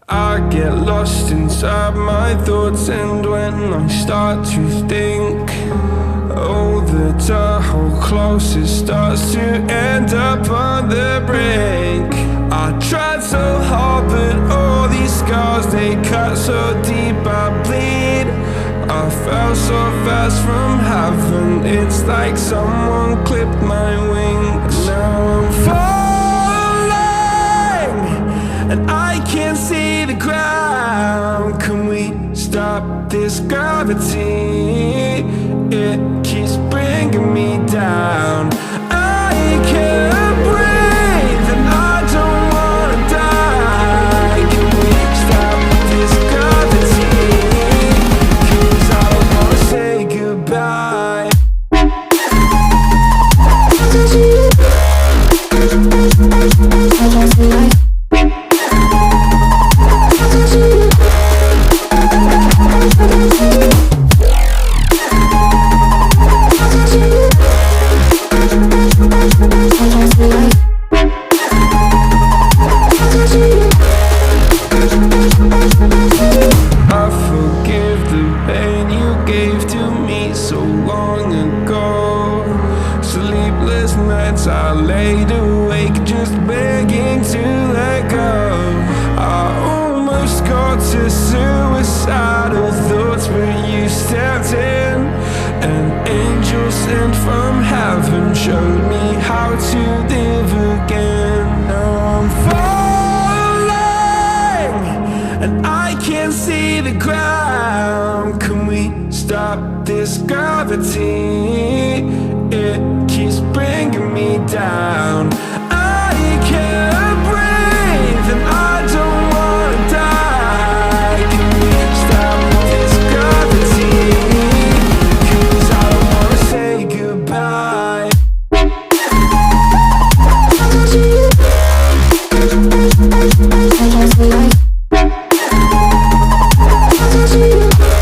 I get lost inside my thoughts, and when I start to think, oh, the Tahoe closest starts to end up on the brink. I tried so hard, but all these scars, they cut so deep I bleed. I fell so fast from heaven, it's like someone clipped my wings. Now I'm falling, and I can't see the ground. Can we stop this gravity? It keeps bringing me down. I can't breathe, and I don't wanna die. Can we stop this gravity? 'Cause I don't wanna say goodbye. I forgive the pain you gave to me so long ago. Sleepless nights I laid awake just begging to let go. I almost got to suicidal thoughts, but you stepped in. An angel sent from heaven showed me how to live again. Now I'm falling, and I can't see the ground. Can we stop this gravity? It keeps bringing me down. I can't breathe, and I don't wanna die. Can we stop this gravity? 'Cause I don't wanna say goodbye. I